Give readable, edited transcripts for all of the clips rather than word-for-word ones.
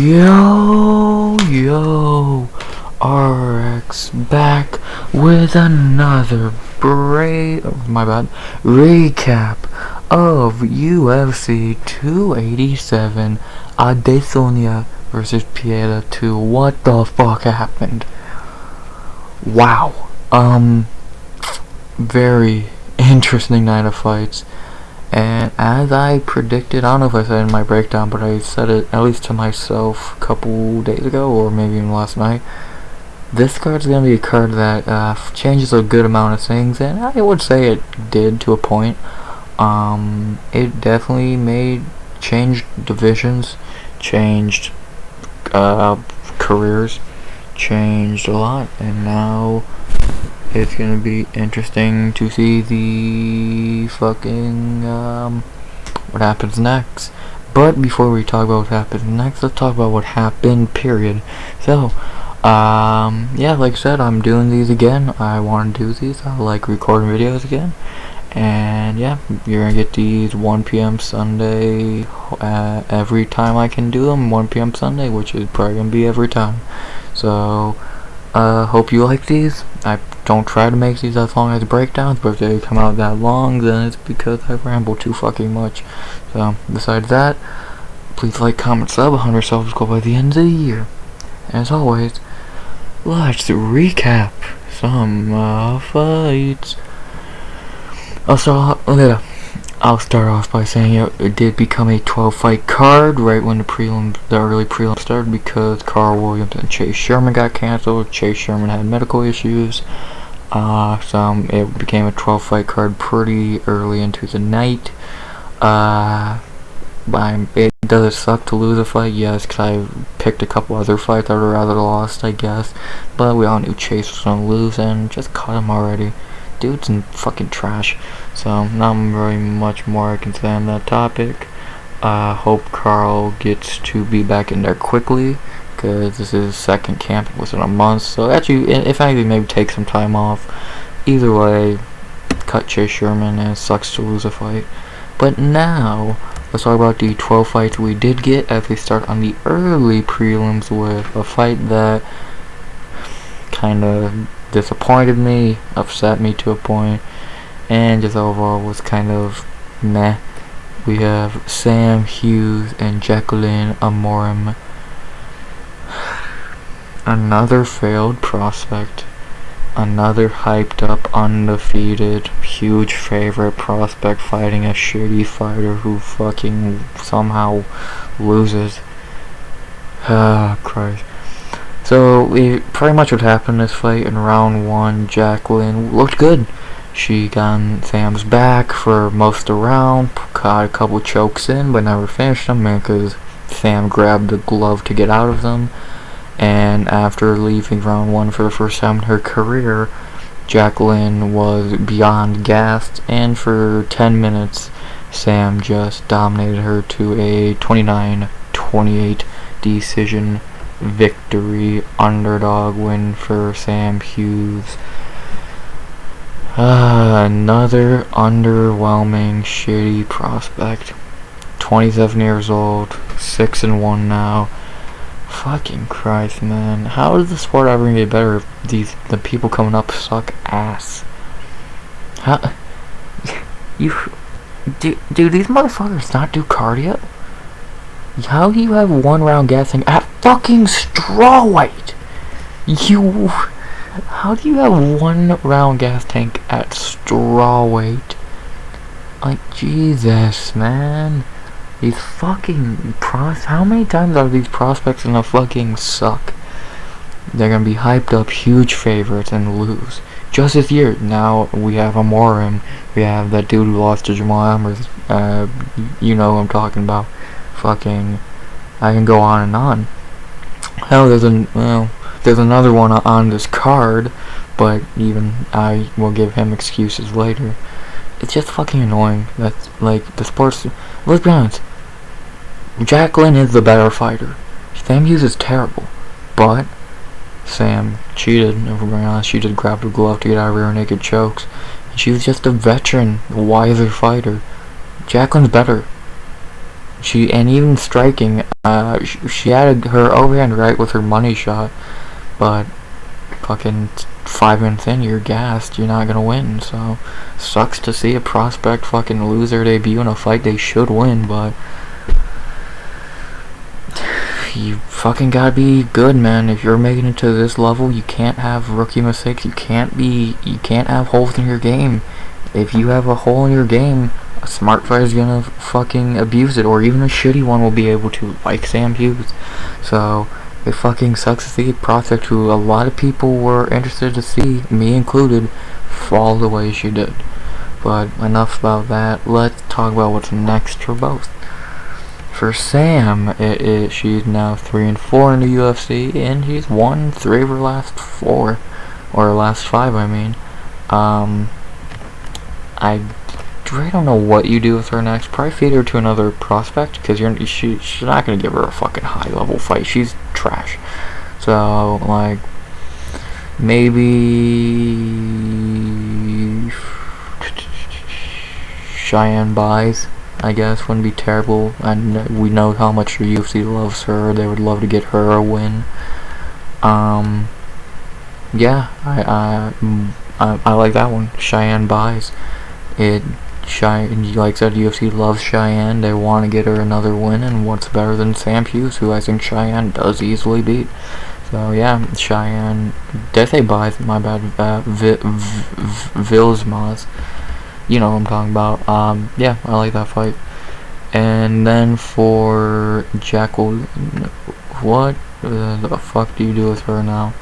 Yo, RX back with another recap of UFC 287 Adesanya versus Pieta 2. What the fuck happened? Wow. Very interesting night of fights. And as I predicted, I don't know if I said it in my breakdown, but I said it at least to myself a couple days ago, or maybe even last night. This card's going to be a card that changes a good amount of things, and I would say it did to a point. It definitely changed divisions, changed careers, changed a lot, and now it's gonna be interesting to see the fucking what happens next. But before we talk about what happens next, let's talk about what happened, period. So yeah, like I said, I'm doing these again. I want to do these. I like recording videos again. And yeah, you're gonna get these 1 p.m. Sunday every time I can do them. 1 p.m. Sunday, which is probably gonna be every time. So hope you like these. I don't try to make these as long as breakdowns, but if they come out that long, then it's because I ramble too fucking much. So besides that, please like, comment, sub. 100 subs go by the end of the year. As always, let's recap some fights. I'll start off by saying it did become a 12-fight card right when the early prelims started, because Carl Williams and Chase Sherman got canceled. Chase Sherman had medical issues, so it became a 12-fight card pretty early into the night. Does it suck to lose a fight? Yes, because I picked a couple other fights I would rather lost, I guess. But we all knew Chase was going to lose, and just cut him already. Dude's in fucking trash. So not very much more I can say on that topic. Hope Carl gets to be back in there quickly, because this is his second camp within a month. So actually, if anything, maybe take some time off. Either way, cut Chase Sherman, and it sucks to lose a fight. But now let's talk about the 12 fights we did get, as we start on the early prelims with a fight that kind of disappointed me, upset me to a point, and just overall was kind of meh. We have Sam Hughes and Jaqueline Amorim. Another failed prospect. Another hyped up, undefeated, huge favorite prospect fighting a shitty fighter who fucking somehow loses. Ah, Christ. So, pretty much what happened in this fight, in round 1, Jaqueline looked good. She got on Sam's back for most of the round, caught a couple chokes in, but never finished them, because Sam grabbed the glove to get out of them. And after leaving round 1 for the first time in her career, Jaqueline was beyond gassed, and for 10 minutes, Sam just dominated her to a 29-28 decision victory, underdog win for Sam Hughes. Another underwhelming, shitty prospect. 27 years old, 6-1 now. Fucking Christ, man. How is the sport ever gonna get better if the people coming up suck ass? How do these motherfuckers not do cardio? How do you have 1 round gassing at fucking strawweight? How do you have 1 round gas tank at strawweight? Like, Jesus, man. These fucking how many times are these prospects gonna fucking suck? They're gonna be hyped up, huge favorites, and lose. Just this year, now we have Amorim. We have that dude who lost to Jamal Amers. You know who I'm talking about. Fucking, I can go on and on. Hell, there's another one on this card, but even I will give him excuses later. It's just fucking annoying. That's like the sports. Let's be honest. Jaqueline is the better fighter. Sam Hughes is terrible, but Sam cheated. If we're being honest, she just grabbed her glove to get out of rear naked chokes. And she was just a veteran, wiser fighter. Jaqueline's better. and even striking, she had her overhand right with her money shot, but fucking 5 minutes in, you're gassed, you're not gonna win. So sucks to see a prospect fucking lose their debut in a fight they should win, but you fucking gotta be good, man. If you're making it to this level, you can't have rookie mistakes. You can't have holes in your game. If you have a hole in your game, a smart fighter's gonna fucking abuse it, or even a shitty one will be able to, like Sam Hughes. So it fucking sucks to see a prospect who a lot of people were interested to see, me included, fall the way she did. But enough about that. Let's talk about what's next for both. For Sam, she's now 3-4 in the UFC, and she's won 3 of her last 4, or last 5, I mean. I really don't know what you do with her next. Probably feed her to another prospect, because she's not gonna give her a fucking high level fight. She's trash. So like maybe Cheyenne buys, I guess, wouldn't be terrible. And we know how much the UFC loves her. They would love to get her a win. Yeah, I like that one. Cheyenne buys. Like I said, UFC loves Cheyenne. They want to get her another win, and what's better than Sam Hughes, who I think Cheyenne does easily beat. So yeah, Cheyenne. Did I say buys? My bad. Vilsmas. You know what I'm talking about. Yeah, I like that fight. And then for Jaqueline, what the fuck do you do with her now?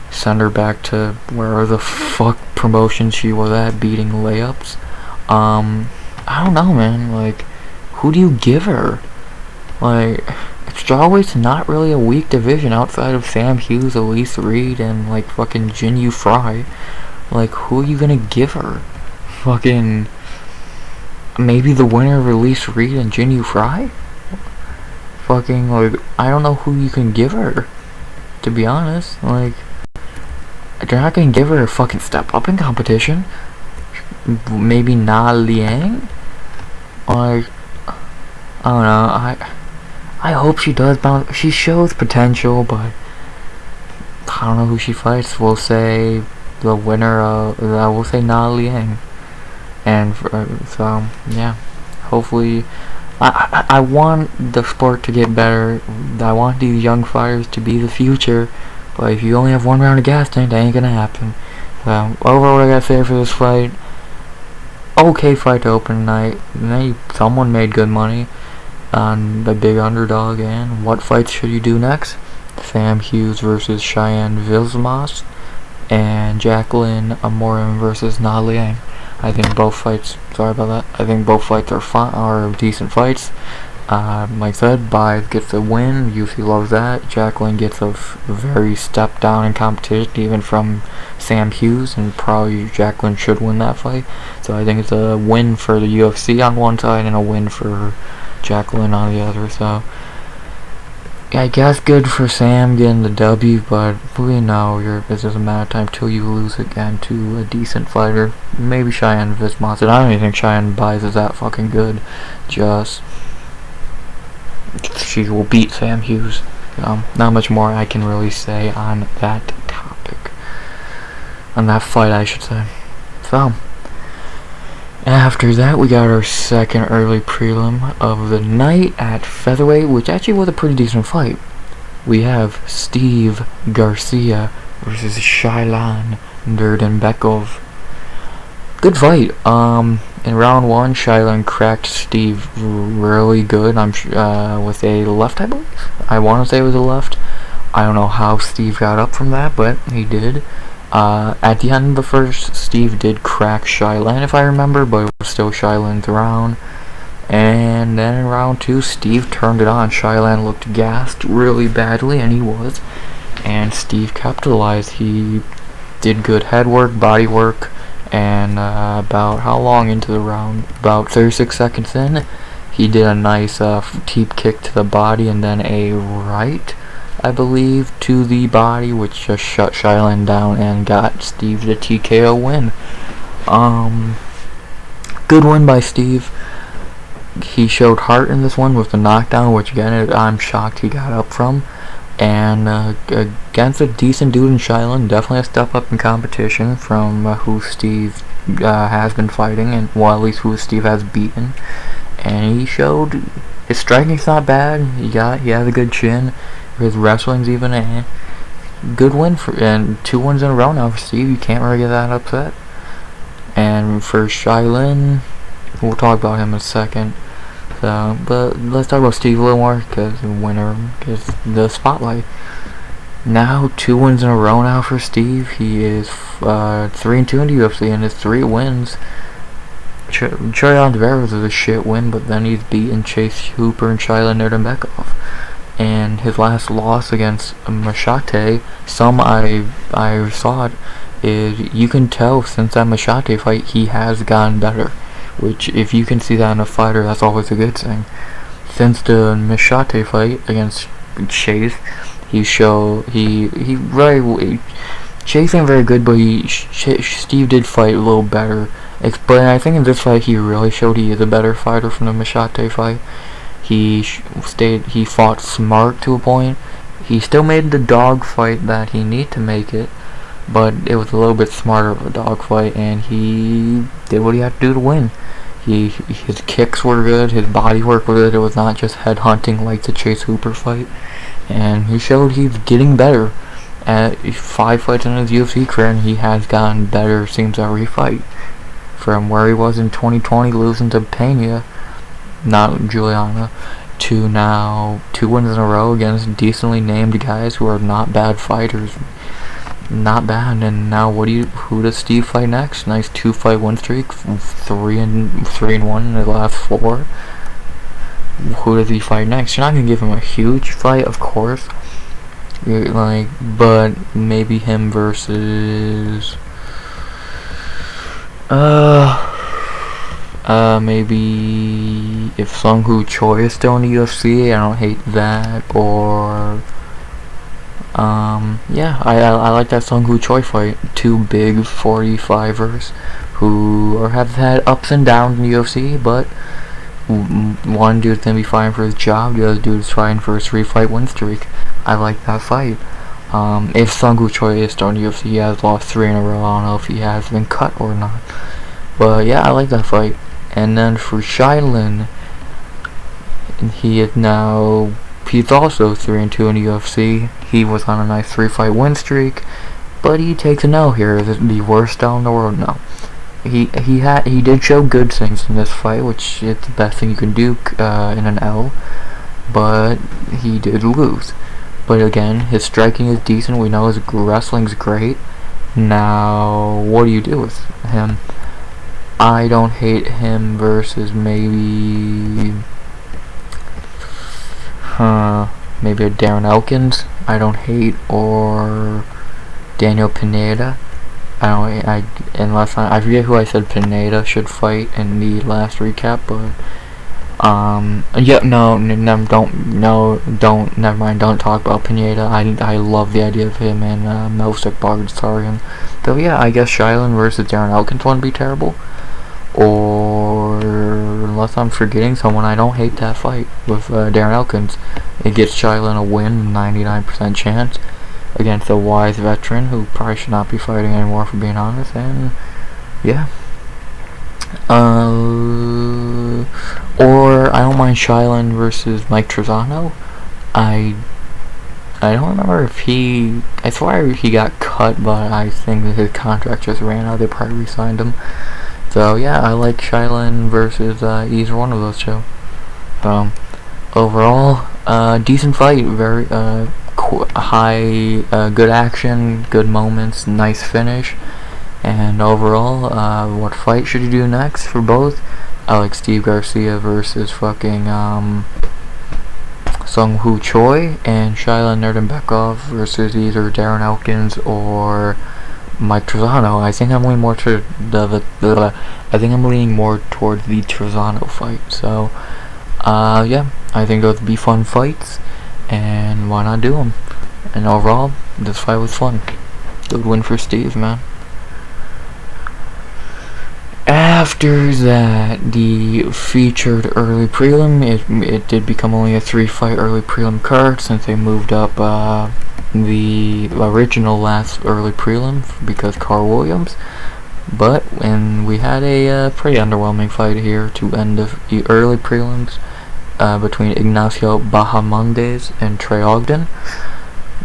Send her back to where the fuck promotion she was at, beating layups. I don't know, man. Like, who do you give her? Like, strawweight's not really a weak division outside of Sam Hughes, Elise Reed, and like fucking Jinyu Fry. Like, who are you gonna give her? Fucking maybe the winner of Elise Reed and Jinyu Fry? Fucking, like, I don't know who you can give her, to be honest. Like, they're not gonna give her a fucking step up in competition. Maybe Na Liang? Like, I don't know. I hope she does bounce. She shows potential, but I don't know who she fights. We'll say the winner of we'll say Na Liang. And so yeah, hopefully, I want the sport to get better. I want these young fighters to be the future. But if you only have 1 round of gas tank, that ain't gonna happen. So overall, what I gotta say for this fight: okay fight to open night. Someone made good money on the big underdog. And what fights should you do next? Sam Hughes versus Cheyenne Vilsmas, and Jaqueline Amorim versus Na Liang. I think both fights. Sorry about that. I think both fights are decent fights. Like I said, Baez gets a win. UFC loves that. Jaqueline gets a very step down in competition, even from Sam Hughes, and probably Jaqueline should win that fight. So I think it's a win for the UFC on one side and a win for Jaqueline on the other. So yeah, I guess good for Sam getting the W, but we know it's just a matter of time till you lose again to a decent fighter. Maybe Cheyenne Vismas. I don't even think Cheyenne Baez is that fucking good. Just she will beat Sam Hughes. Not much more I can really say on that topic. On that fight, I should say. So after that, we got our second early prelim of the night at featherweight, which actually was a pretty decent fight. We have Steve Garcia versus Shayilan Nuerdanbieke. Good fight. In round 1, Shayilan cracked Steve really good. With a left, I believe. I want to say it was a left. I don't know how Steve got up from that, but he did. At the end of the first, Steve did crack Shayilan, if I remember, but it was still Shayilan's round. And then in round 2, Steve turned it on. Shayilan looked gassed really badly, and he was. And Steve capitalized. He did good head work, body work, and about how long into the round? About 36 seconds in, he did a nice teep kick to the body, and then a right, I believe, to the body, which just shut Shayilan down and got Steve the TKO win. Good win by Steve. he showed heart in this one with the knockdown, which again I'm shocked he got up from. And against a decent dude in Shayilan, definitely a step up in competition from who Steve has been fighting, and well, at least who Steve has beaten. And he showed his striking's not bad. He has a good chin. His wrestling's even a good win and 2 wins in a row now for Steve. You can't really get that upset. And for Shayilan, we'll talk about him in a second. So, but let's talk about Steve a little more, because the winner is the spotlight. Now 2 wins in a row now for Steve. He is 3-2 in the UFC, and his 3 wins. Trey on is a shit win, but then he's beaten Chase Hooper and Shayilan Nuerdanbieke. And his last loss against Meerschaert, I saw it, is you can tell since that Meerschaert fight he has gotten better. Which, if you can see that in a fighter, that's always a good thing. Since the Meerschaert fight against Chase, he really, Chase ain't very good, but Steve did fight a little better. But I think in this fight he really showed he is a better fighter from the Meerschaert fight. He fought smart to a point. He still made the dog fight that he needed to make it, but it was a little bit smarter of a dog fight, and he did what he had to do to win. His kicks were good, his body work was good. It was not just head hunting like the Chase Hooper fight, and he showed he's getting better. At 5 fights in his UFC career, and he has gotten better seems every fight. From where he was in 2020 losing to Pena, not Juliana, to now 2 wins in a row against decently named guys who are not bad fighters. Not bad. And now who does Steve fight next? Nice 2-fight win streak, 3-1 in the last 4. Who does he fight next? You're not gonna give him a huge fight, of course. But maybe him versus maybe if Sung Woo Choi is still in the UFC, I don't hate that. Or yeah, I like that Sung Woo Choi fight. 2 big 45ers who have had ups and downs in the UFC, but one dude's gonna be fighting for his job, the other dude's fighting for his 3-fight win streak. I like that fight. If Sung Woo Choi is still in the UFC, he has lost 3 in a row. I don't know if he has been cut or not, but yeah, I like that fight. And then for Shayilan, he's also 3-2 in the UFC. He was on a nice 3-fight win streak, but he takes an L here. Is it the worst L in the world? No. He did show good things in this fight, which is the best thing you can do in an L, but he did lose. But again, his striking is decent. We know his wrestling's great. Now, what do you do with him? I don't hate him versus maybe a Darren Elkins. I don't hate, or Daniel Pineda. I forget who I said Pineda should fight in the last recap, but yeah, never mind, don't talk about Pineda. I love the idea of him and Melsick Bardstarian. Though yeah, I guess Shayilan versus Darren Elkins wouldn't be terrible. Or unless I'm forgetting someone, I don't hate that fight with Darren Elkins. It gives Shayilan a win, 99% chance against a wise veteran who probably should not be fighting anymore, for being honest. And yeah, or I don't mind Shayilan versus Mike Trezano. I don't remember if I swear he got cut, but I think that his contract just ran out. They probably re-signed him. So yeah, I like Shayilan versus either one of those two. Overall, decent fight. Very high, good action, good moments, nice finish. And overall, what fight should you do next for both? I like Steve Garcia versus fucking Sung Woo Choi, and Shayilan Nuerdanbieke versus either Darren Elkins or Mike Trezano. I think I'm leaning more to towards the Trezano fight. So yeah, I think those would be fun fights, and why not do them? And overall, this fight was fun. Good win for Steve, man. after that, the featured early prelim, it did become only a 3-fight early prelim card since they moved up the original last early prelim because Carl Williams. But when we had a pretty underwhelming fight here to end the early prelims between Ignacio Bahamondes and Trey Ogden.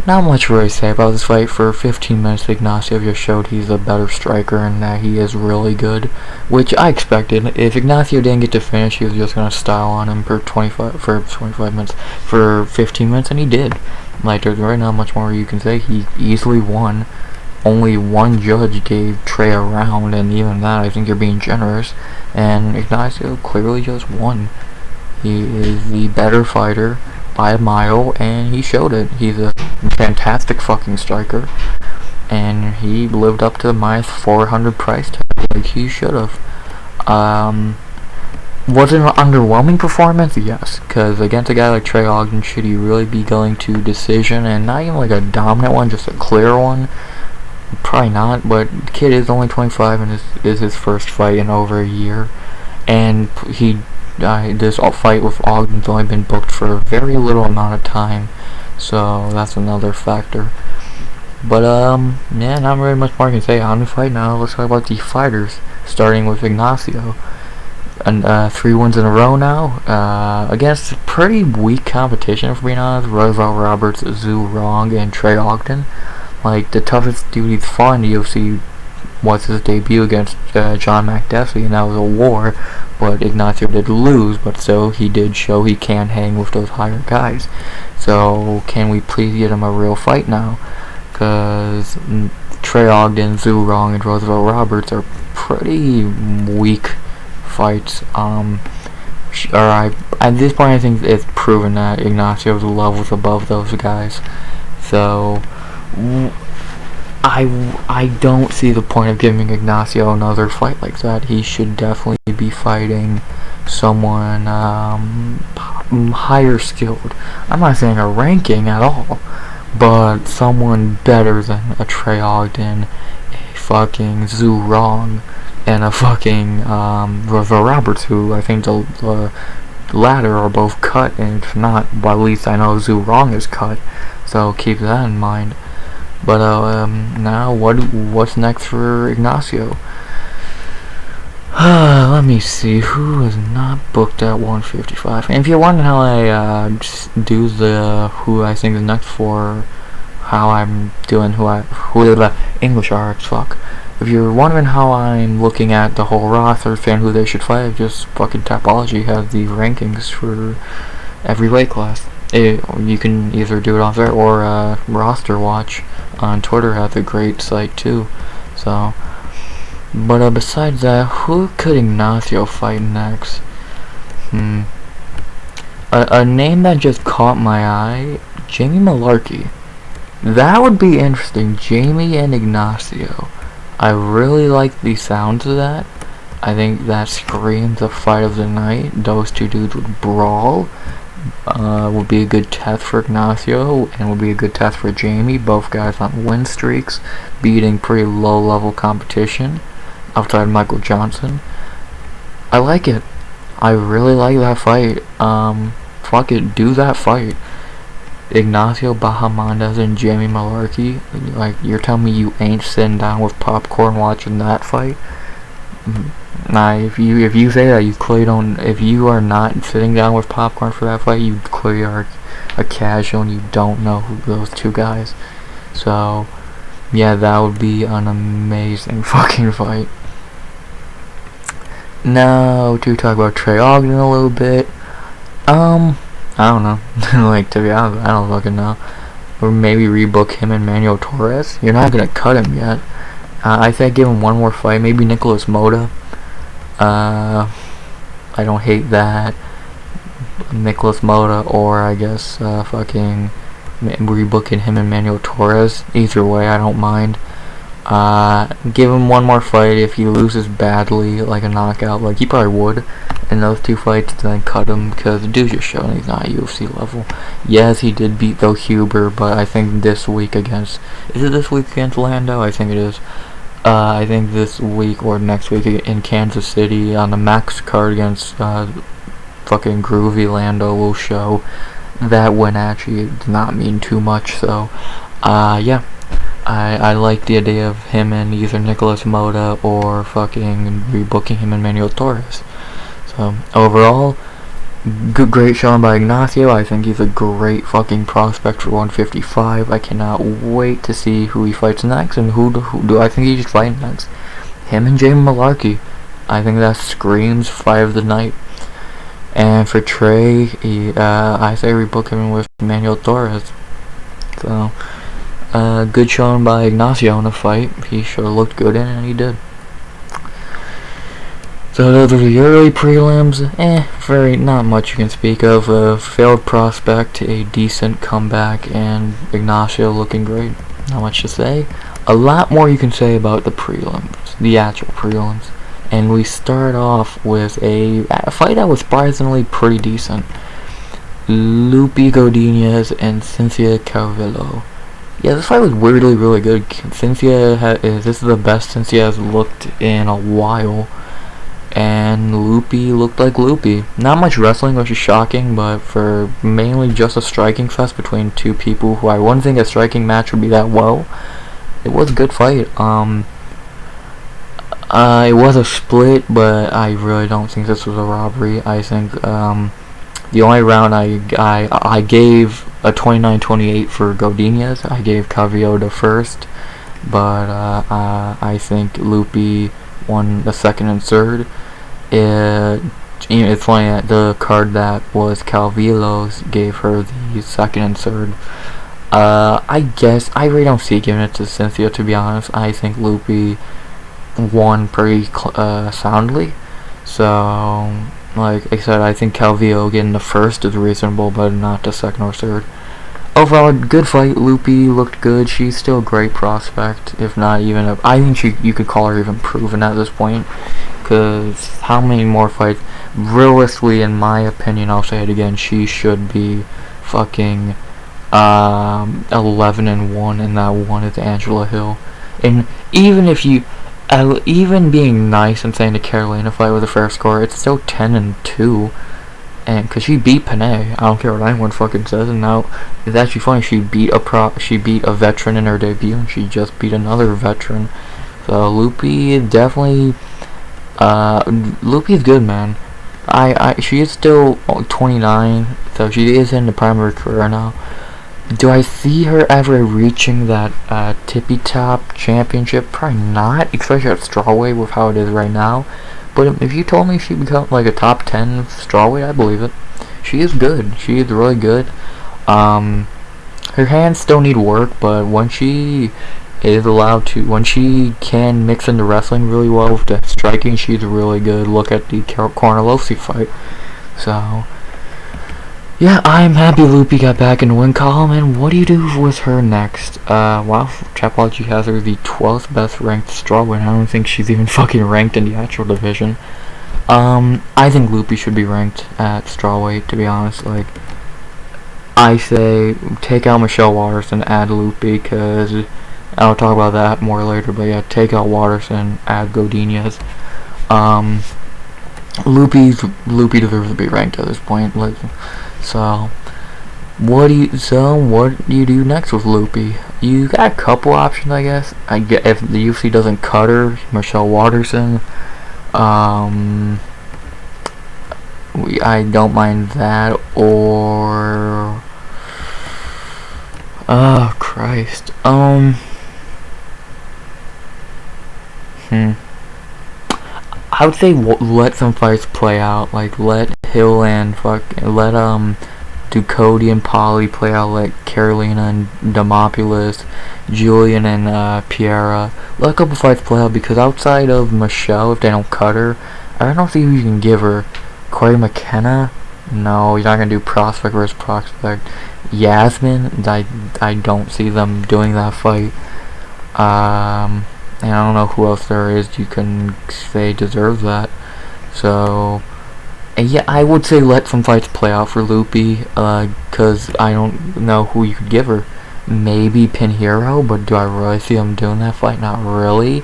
Not much really to say about this fight. For 15 minutes, Ignacio just showed he's a better striker and that he is really good, which I expected. If Ignacio didn't get to finish, he was just gonna style on him for 25 minutes, for 15 minutes, and he did. Like, there's really not much more you can say. He easily won. Only one judge gave Trey a round, and even that, I think you're being generous. And Ignacio clearly just won. He is the better fighter by a mile, and he showed it. He's a fantastic fucking striker, and he lived up to the minus 400 price tag like he should have. Was it an underwhelming performance? Yes, because against a guy like Trey Ogden, should he really be going to decision, and not even like a dominant one, just a clear one? Probably not, but the kid is only 25 and is his first fight in over a year, and this fight with Ogden's only been booked for a very little amount of time, so that's another factor. But yeah, not really much more I can say on the fight. Now let's talk about the fighters, starting with Ignacio. And 3 wins in a row now, against pretty weak competition, for being honest. Rosal Roberts, Zhu Rong, and Trey Ogden. Like, the toughest dude he's fought in the UFC was his debut against John McDessie, and that was a war. But Ignacio did lose, but still he did show he can hang with those higher guys. So can we please get him a real fight now? Because Trey Ogden, Zhu Rong, and Rosal Roberts are pretty weak fights. At this point, I think it's proven that Ignacio's levels above those guys. So I don't see the point of giving Ignacio another fight like that. He should definitely be fighting someone higher skilled. I'm not saying a ranking at all, but someone better than a Trey Ogden, a fucking Zhu Rong, and a fucking Rosal Roberts, who I think the latter are both cut, and if not, well, at least I know Zhu Rong is cut, so keep that in mind. But now what's next for Ignacio? Let me see who is not booked at 155. And if you're wondering how I do who I think is next for how I'm doing who the English arcs, fuck. If you're wondering how I'm looking at the whole roster, saying who they should fight, just fucking Tapology has the rankings for every weight class. You can either do it off there or Roster Watch on Twitter has a great site too. So, but besides that, who could Ignacio fight next? A name that just caught my eye, Jamie Malarkey. That would be interesting. Jamie and Ignacio. I really like the sounds of that. I think that screams a fight of the night. Those two dudes would brawl. Would be a good test for Ignacio and would be a good test for Jamie. Both guys on win streaks, beating pretty low level competition outside Michael Johnson. I like it. I really like that fight. Fuck it, do that fight. Ignacio Bahamondes and Jamie Malarkey. Like, you're telling me you ain't sitting down with popcorn watching that fight? Nah, if you say that, you clearly don't. If you are not sitting down with popcorn for that fight, you clearly are a casual and you don't know those two guys. So, yeah, that would be an amazing fucking fight. Now to talk about Trey Ogden a little bit. I don't know. Like, to be honest, I don't fucking know. Or maybe rebook him and Manuel Torres. You're not gonna cut him yet. I think give him one more fight. Maybe Nicholas Mota. I don't hate that. Nicholas Mota, or I guess fucking rebooking him and Manuel Torres. Either way, I don't mind. Give him one more fight. If he loses badly, like a knockout, like he probably would in those two fights, then cut him, because the dude's just showing he's not UFC level. Yes, he did beat Hughes, but I think this week against, is it this week against Lando? I think it is. I think this week or next week in Kansas City on the Max card against fucking Groovy Lando will show that win actually did not mean too much. So, yeah. I like the idea of him and either Nicholas Moda or fucking rebooking him and Manuel Torres. So, overall, great showing by Ignacio. I think he's a great fucking prospect for 155. I cannot wait to see who he fights next, and who do I think he should fight next? Him and Jamie Malarkey. I think that screams fight of the night. And for Trey, I say rebook him with Manuel Torres. So, good showing by Ignacio in the fight. He should have looked good in it, and he did. So those are the early prelims. Very not much you can speak of. A failed prospect, a decent comeback, and Ignacio looking great. Not much to say. A lot more you can say about the prelims, the actual prelims. And we start off with a fight that was surprisingly pretty decent. Lupita Godinez and Cynthia Calvillo. Yeah, this fight was weirdly really good. Cynthia this is the best Cynthia has looked in a while. And Lupi looked like Lupi. Not much wrestling, which is shocking, but for mainly just a striking fest between two people who I wouldn't think a striking match would be that well. It was a good fight. It was a split, but I really don't think this was a robbery. I think the only round I gave a 29-28 for Godinez. I gave Calvillo the first, but I think Lupi won the second and third. It's funny that the card that was Calvillo's gave her the second and third. I guess I really don't see giving it to Cynthia, to be honest. I think Lupi won pretty soundly. So, like I said, I think Calvillo getting the first is reasonable, but not the second or third. Overall, good fight. Lupi looked good. She's still a great prospect, if not even I think you could call her even proven at this point. Because how many more fights? Realistically, in my opinion, I'll say it again, she should be fucking 11-1, and that one is Angela Hill. And even if you, even being nice and saying the Carolina fight was a fair score, it's still 10-2. And cause she beat Pinheiro, I don't care what anyone fucking says. And now it's actually funny. She beat a veteran in her debut, and she just beat another veteran. So Lupi definitely, Lupi is good, man. She is still 29, so she is in the prime of her career now. Do I see her ever reaching that tippy top championship? Probably not, especially at strawweight with how it is right now. But if you told me she'd become like a top 10 strawweight, I believe it. She is good. She is really good. Her hands still need work, but when she is allowed to, when she can mix into wrestling really well with the striking, she's really good. Look at the Cornelowski fight. So, yeah, I'm happy Lupi got back in the win column. And what do you do with her next? Well, Chapology has her the 12th best ranked strawweight. I don't think she's even fucking ranked in the actual division. I think Lupi should be ranked at strawweight, to be honest. Like, I say take out Michelle Waterson, add Lupi, because I'll talk about that more later. But yeah, take out Waterson, add Godinez. Lupi deserves to be ranked at this point. Like, so what do you do next with Lupi? You got a couple options, I guess. I get if the UFC doesn't cut her, Michelle Waterson. I don't mind that, or oh Christ. I would say let some fights play out. Like let Hill and let Ducote and Polly play out. Let Carolina and Demopoulos, Julian and Piera. Let a couple fights play out, because outside of Michelle, if they don't cut her, I don't see who you can give her. Corey McKenna? No, you're not gonna do prospect versus prospect. Yasmin? I don't see them doing that fight. And I don't know who else there is you can say deserves that. So, yeah, I would say let some fights play out for Lupi, because I don't know who you could give her. Maybe Pinheiro, but do I really see him doing that fight? Not really.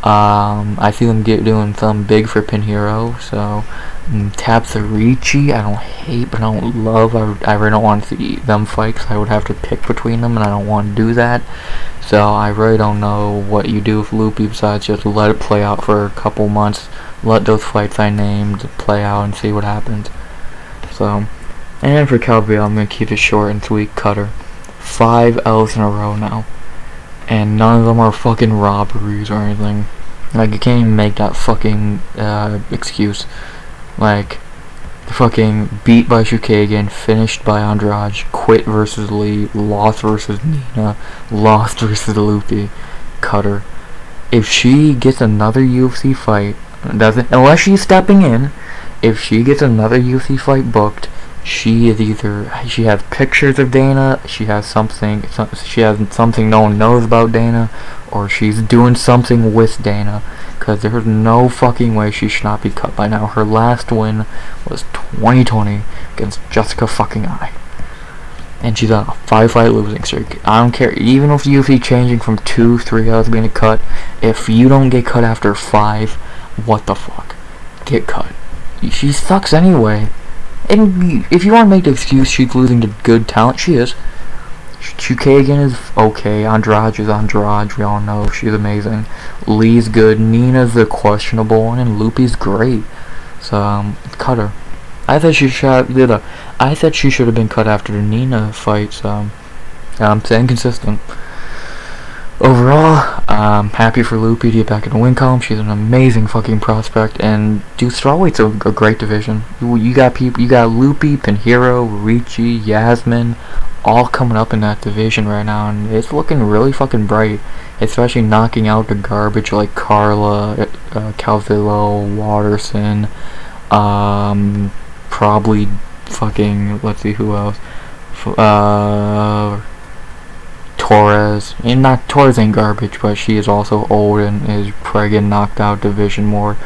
I see them doing something big for Pinheiro, so Tapsarici, I don't hate, but I don't love. I really don't want to see them fight, because I would have to pick between them, and I don't want to do that. So I really don't know what you do with Loopy besides just let it play out for a couple months. Let those fights I named play out and see what happens. So, and then for Calvillo, I'm going to keep it short and sweet. Cutter. 5 L's in a row now. And none of them are fucking robberies or anything. Like, you can't even make that fucking excuse. Like, fucking beat by Jaqueline, finished by Andrade, quit versus Lee, lost versus Nina, lost versus Lupi. Cutter. If she gets another UFC fight, unless she's stepping in, if she gets another UFC fight booked, she has pictures of Dana, she has something no one knows about Dana, or she's doing something with Dana, because there's no fucking way she should not be cut by now. Her last win was 2020 against Jessica fucking I. And she's on a 5-fight losing streak. I don't care, even if UFC changing from 2-3 hours being a cut, if you don't get cut after 5, what the fuck? Get cut. She sucks anyway. And if you want to make the excuse she's losing to good talent, she is. Jaqueline is okay. Andrade is Andrade. We all know she's amazing. Lee's good. Nina's the questionable one, and Lupi's great. So cut her. I thought she should have been cut after the Nina fight. So I'm staying consistent. Overall, I'm happy for Lupi to get back in the win column. She's an amazing fucking prospect, and dude, strawweight's a great division. You got Lupi, Pinheiro, Ricci, Yasmin, all coming up in that division right now, and it's looking really fucking bright. Especially knocking out the garbage like Carla, Calvillo, Waterson, probably fucking, let's see who else, Torres, and Torres ain't garbage, but she is also old and is probably getting knocked out division more.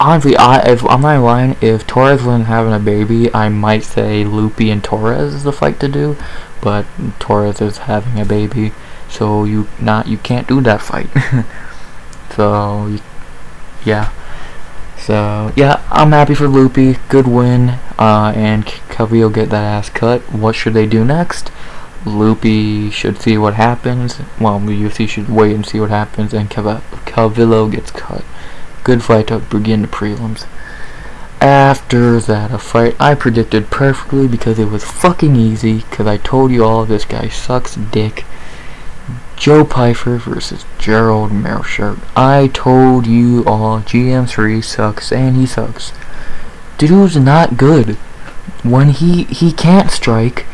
Honestly, if I'm not lying, if Torres wasn't having a baby, I might say Lupi and Torres is the fight to do, but Torres is having a baby, so you can't do that fight. So yeah, I'm happy for Lupi, good win, and Calvillo get that ass cut. What should they do next? Lupi should see what happens. Well, the UFC should wait and see what happens, and Calvillo gets cut. Good fight to begin the prelims. After that, a fight I predicted perfectly because it was fucking easy, because I told you all this guy sucks dick. Joe Pyfer versus Gerald Meerschaert. I told you all GM3 sucks, and he sucks. Dude's not good. When he can't strike,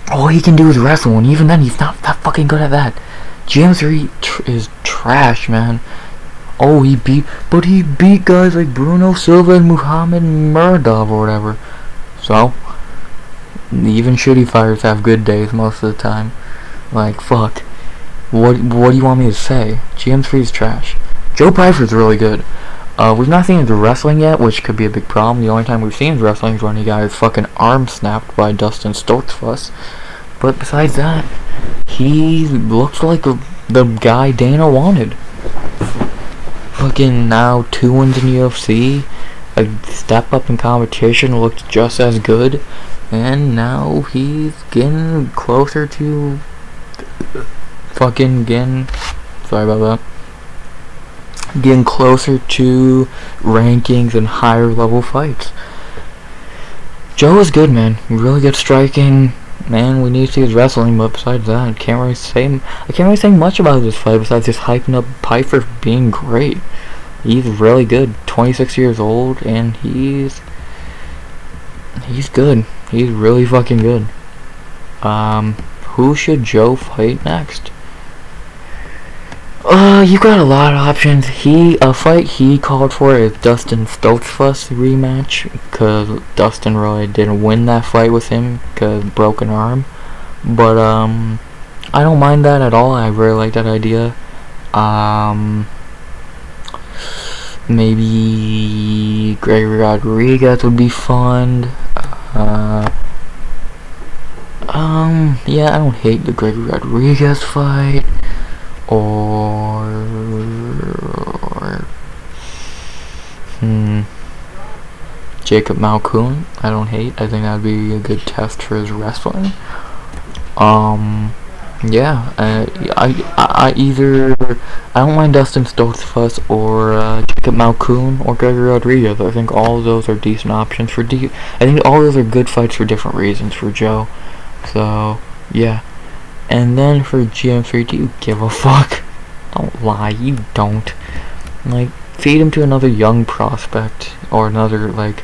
all he can do is wrestle, and even then he's not that fucking good at that. GM3 is trash, man. Oh, he beat guys like Bruno Silva and Muhammad Murdov or whatever. So, even shitty fighters have good days most of the time. Like, fuck. What do you want me to say? GM3 is trash. Joe Pyfer's really good. We've not seen his wrestling yet, which could be a big problem. The only time we've seen his wrestling is when he got his fucking arm snapped by Dustin Stoltzfus. But besides that, he looks like the guy Dana wanted. Fucking now 2 wins in UFC, a step up in competition, looked just as good, and now he's getting closer to getting closer to rankings and higher level fights. Joe is good, man. Really good striking. Man, we need to see his wrestling, but besides that, I can't really say much about this fight besides just hyping up Pyfer being great. He's really good. 26 years old, and he's good. He's really fucking good. Who should Joe fight next? You got a lot of options. A fight he called for is Dustin Stoltzfus rematch, because Dustin really didn't win that fight with him because broken arm. But I don't mind that at all. I really like that idea. Maybe Gregory Rodriguez would be fun. Yeah, I don't hate the Gregory Rodriguez fight. Or Jacob Malkoon. I don't hate. I think that'd be a good test for his wrestling. Yeah, I either I don't mind Dustin Stoltzfus or Jacob Malkoon or Gregory Rodriguez. I think all of those are decent options for I think all of those are good fights for different reasons for Joe. So yeah, and then for GM3, do you give a fuck? Don't lie, you don't. Like, feed him to another young prospect or another like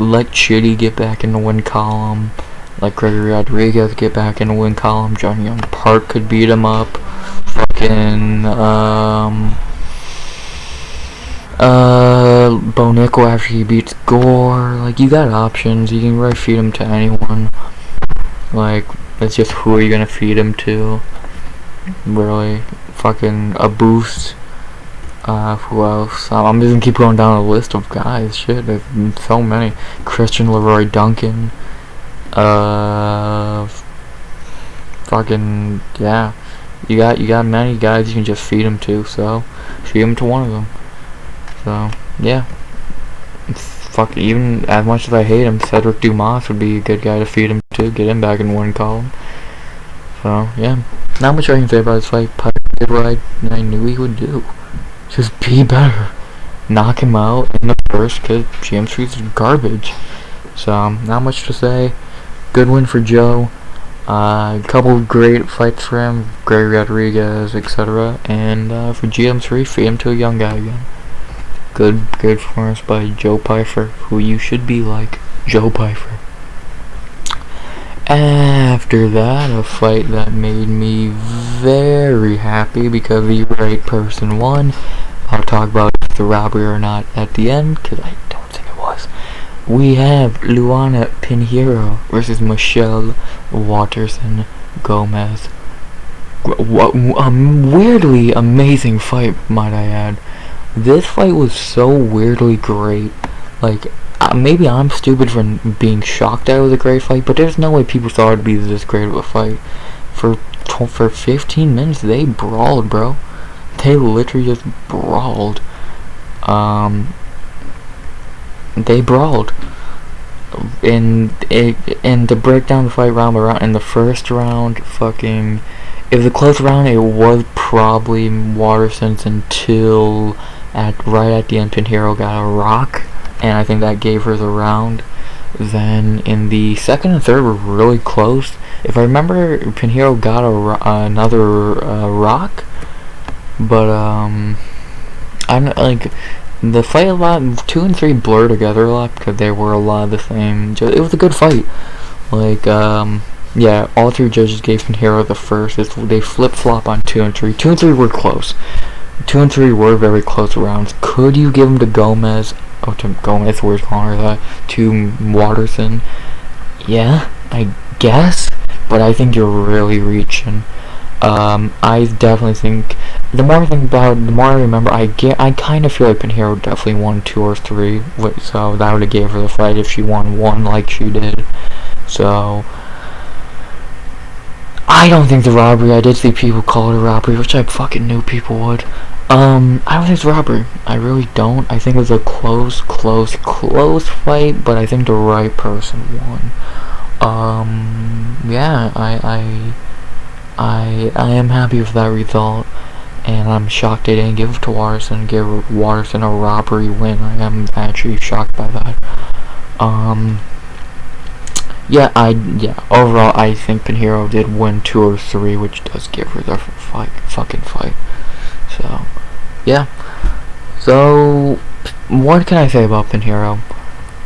let Chitty get back in the win column. Like Gregory Rodriguez get back in the win column. Johnny Young Park could beat him up. Fucking Bo Nickel after he beats Gore. Like, you got options. You can really feed him to anyone. Like, it's just who are you gonna feed him to? Really, fucking a boost. Who else? I'm just gonna keep going down a list of guys. Shit, there's so many. Christian Leroy Duncan. Fucking yeah, you got many guys you can just feed him to, so feed him to one of them. So yeah, fuck, even as much as I hate him, Cedric Dumas would be a good guy to feed him to, get him back in one column. So yeah, not much I can say about this fight. Pyfer did what I knew he would do, just be better, knock him out in the first, cause GM Street's garbage. So not much to say. Good win for Joe. A couple of great fights for him, Gregory Rodriguez, etc. And for GM3, feed him to a young guy again. Good performance by Joe Pyfer, who you should be like, Joe Pyfer. After that, a fight that made me very happy because the right person won. I'll talk about if the robbery or not at the end, because I don't think it was. We have Luana Pinheiro versus Michelle Waterson-Gomez. Weirdly amazing fight, might I add. This fight was so weirdly great. Like, maybe I'm stupid for being shocked that it was a great fight, but there's no way people thought it'd be this great of a fight. For 15 minutes, they brawled, bro. They literally just brawled. They brawled. And to break down the fight round by round, in the first round, fucking, it was a close round. It was probably Waterson's until right at the end, Pinheiro got a rock, and I think that gave her the round. Then in the second and third were really close. If I remember, Pinheiro got another rock, but I'm like, the fight a lot, 2 and 3 blur together a lot because they were a lot of the same. It was a good fight. Like, yeah, all 3 judges gave Pinheiro the first. They flip-flop on 2 and 3. 2 and 3 were close. 2 and 3 were very close rounds. Could you give them to Gomez? Oh, to Gomez, where's calling her that? To Waterson? Yeah, I guess. But I think you're really reaching. I definitely think, the more I think about it, the more I remember, I kind of feel like Pinheiro definitely won 2 or 3, so that would have gave her the fight if she won 1 like she did. So, I don't think the robbery, I did see people call it a robbery, which I fucking knew people would. I don't think it's a robbery. I really don't. I think it was a close fight, but I think the right person won. Yeah, I am happy with that result, and I'm shocked they didn't give it to Waterson, give Waterson a robbery win. I am actually shocked by that. Yeah, overall, I think Pinheiro did win 2 or 3, which does give her the fucking fight. So, yeah. So, what can I say about Pinheiro?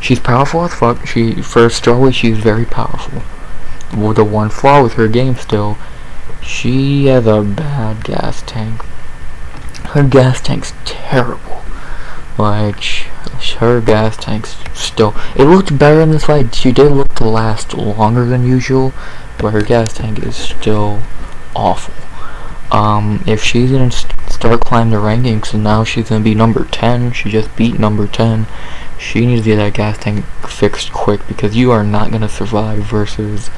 She's powerful as fuck. For a strawweight, she's very powerful. Well, the one flaw with her game still, she has a bad gas tank. Her gas tank's terrible. Like, her gas tank's still, it looked better in this fight. She did look to last longer than usual, but her gas tank is still awful. If she's gonna start climbing the rankings, and now she's gonna be number 10, she just beat number 10, she needs to get that gas tank fixed quick, because you are not gonna survive versus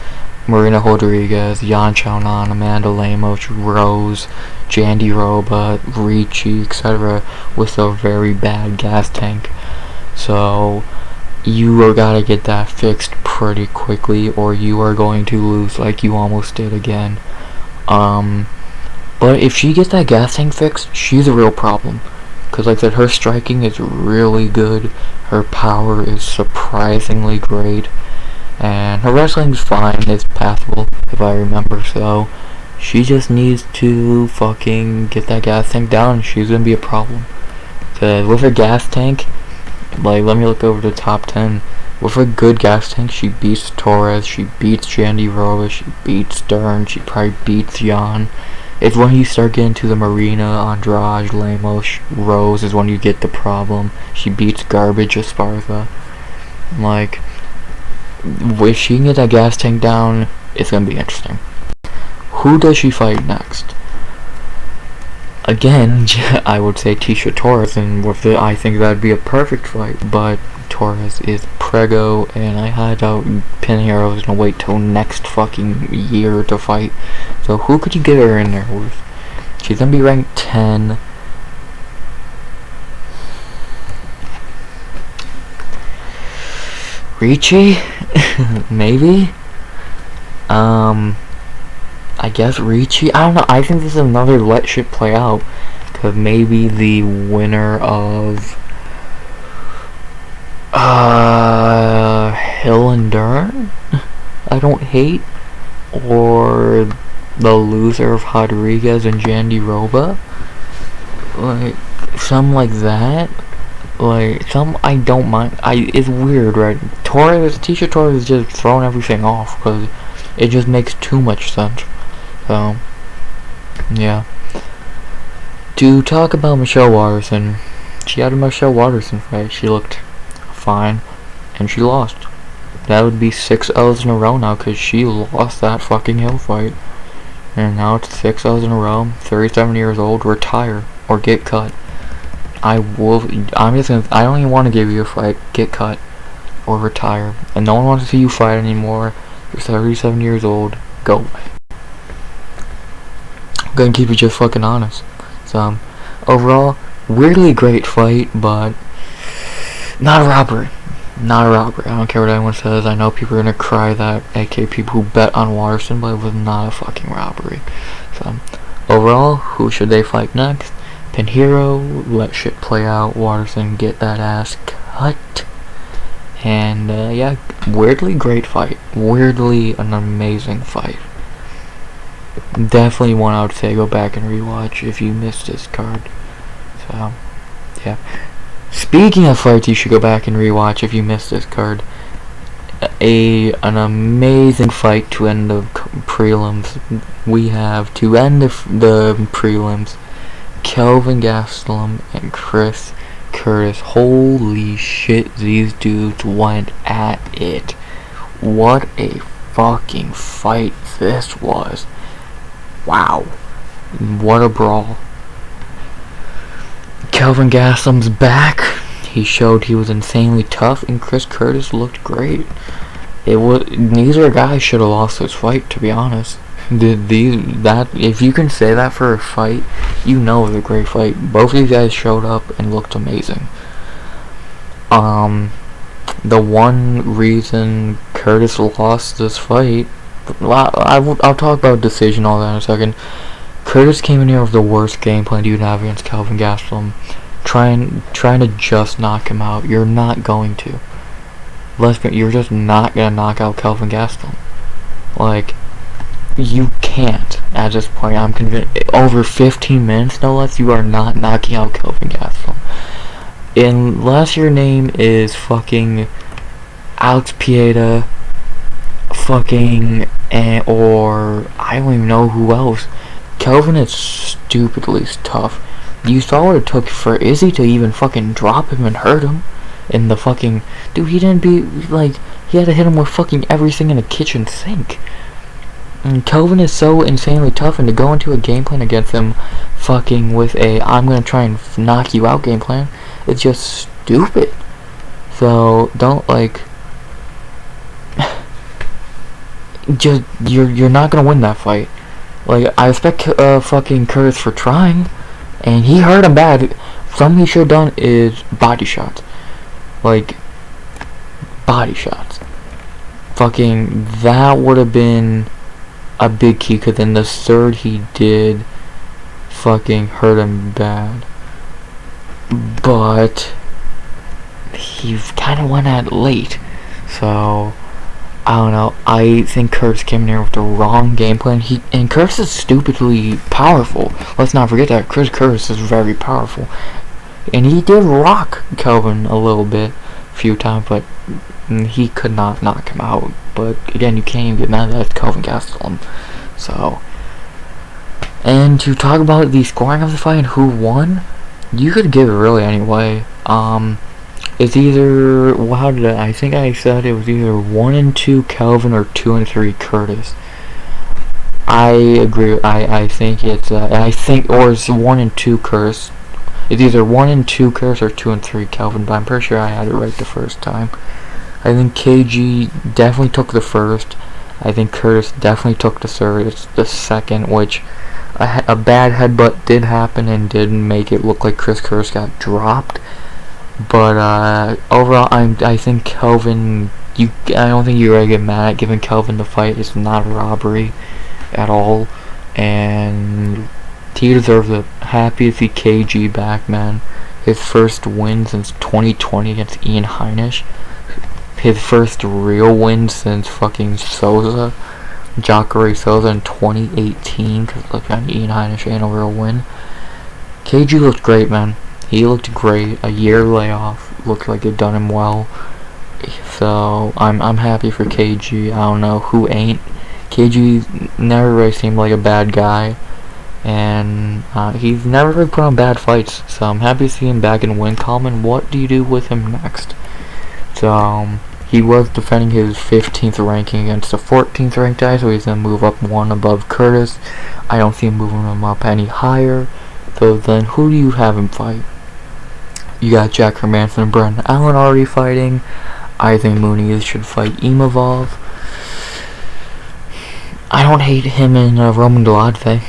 Marina Rodriguez, Yan Chaonan, Amanda Lemos, Rose, Jandy Roba, Ricci, etc. with a very bad gas tank. So you are gotta get that fixed pretty quickly, or you are going to lose like you almost did again. But if she gets that gas tank fixed, she's a real problem. Because like I said, her striking is really good. Her power is surprisingly great. And her wrestling's fine. It's passable, if I remember. So she just needs to fucking get that gas tank down. She's going to be a problem. Because with her gas tank, like, let me look over the top 10. With a good gas tank, she beats Torres, she beats Jandy Rova, she beats Dern, she probably beats Jan. It's when you start getting to the Marina, Andrade, Lemos, Rose is when you get the problem. She beats Garbage, Esparza. Like, if she can get that gas tank down, it's gonna be interesting. Who does she fight next? Again, I would say Tisha Torres, and with it, I think that'd be a perfect fight, but Torres is prego, and I highly doubt Pinheiro is gonna wait till next fucking year to fight. So who could you get her in there with? She's gonna be ranked 10. Ricci? Maybe? I guess Ricci? I don't know, I think this is another let shit play out. Cause maybe the winner of Hill and Dern, I don't hate, or the loser of Rodriguez and Jandy Roba, like something like that. Like some I don't mind. It's weird, right? Tisha Torres is just throwing everything off because it just makes too much sense. So yeah. To talk about Michelle Waterson, she had a Michelle Waterson fight. She looked fine, and she lost. That would be 6 L's in a row now, because she lost that fucking Hill fight. And now it's 6 L's in a row. 37 years old. Retire or get cut. I don't even want to give you a fight. Get cut or retire. And no one wants to see you fight anymore. You're 37 years old. Go away. I'm gonna keep it just fucking honest. So, overall, weirdly great fight, but not a robbery. Not a robbery. I don't care what anyone says. I know people are gonna cry that, aka people who bet on Waterson, but it was not a fucking robbery. So, overall, who should they fight next? Pinheiro, let shit play out. Waterson, get that ass cut. And, yeah, weirdly great fight. Weirdly an amazing fight. Definitely one I would say go back and rewatch if you missed this card. So, yeah. Speaking of fights you should go back and rewatch if you missed this card, an amazing fight to end the prelims. We have to end the prelims, Kelvin Gastelum and Chris Curtis. Holy shit, these dudes went at it. What a fucking fight this was. Wow. What a brawl. Kelvin Gastelum's back. He showed he was insanely tough, and Chris Curtis looked great. Neither guy should have lost this fight, to be honest. If you can say that for a fight, you know it was a great fight. Both of these guys showed up and looked amazing. The one reason Curtis lost this fight, I'll talk about decision all that in a second. Curtis came in here with the worst game plan you would have against Kelvin Gastelum, trying to just knock him out. You're not going to. You're just not gonna knock out Kelvin Gastelum. Like, you can't at this point. I'm convinced. Over 15 minutes, no less, you are not knocking out Kelvin Gastelum. Unless your name is fucking Alex Pieta, or I don't even know who else. Kelvin is stupidly tough. You saw what it took for Izzy to even fucking drop him and hurt him. In the fucking... Dude, he didn't be... Like, he had to hit him with fucking everything in a kitchen sink. And Kelvin is so insanely tough, and to go into a game plan against him fucking with a I'm gonna try and knock you out game plan, it's just stupid. So, don't, like... just... You're not gonna win that fight. Like, I respect fucking Curtis for trying, and he hurt him bad. Something he should have done is body shots. like, body shots. Fucking, that would have been a big key, because in the third he did fucking hurt him bad. But he kind of went at it late. So, I don't know. I think Curtis came in here with the wrong game plan. And Curtis is stupidly powerful. Let's not forget that Curtis is very powerful. And he did rock Kelvin a little bit, a few times, but he could not knock him out. But again, you can't even get mad at Kelvin Gastelum. So, and to talk about the scoring of the fight and who won, you could give it really any way. It's either, I think I said it was either 1 and 2 Kelvin or 2 and 3 Curtis. I agree. I think it's or it's 1 and 2 Curtis. It's either 1 and 2 Curtis or 2 and 3 Kelvin, but I'm pretty sure I had it right the first time. I think KG definitely took the first. I think Curtis definitely took the third. It's the second, which a bad headbutt did happen and did make it look like Curtis got dropped. But overall, I think Kelvin. I don't think you're gonna get mad at giving Kelvin the fight. It's not a robbery at all, and he deserves it. Happy to see KG back, man. His first win since 2020 against Ian Heinisch. His first real win since fucking Souza, Jacare Souza in 2018. Because look, Ian Heinisch ain't a real win. KG looked great, man. He looked great. A year layoff looked like it done him well. So I'm happy for KG. I don't know who ain't. KG never really seemed like a bad guy, and he's never really put on bad fights. So I'm happy to see him back in win column. And what do you do with him next? So he was defending his 15th ranking against the 14th ranked guy, so he's gonna move up one above Curtis. I don't see him moving him up any higher. So then, who do you have him fight? You got Jack Hermanson and Brendan Allen already fighting. I think Muniz should fight Imavov. I don't hate him and Roman Dolidze.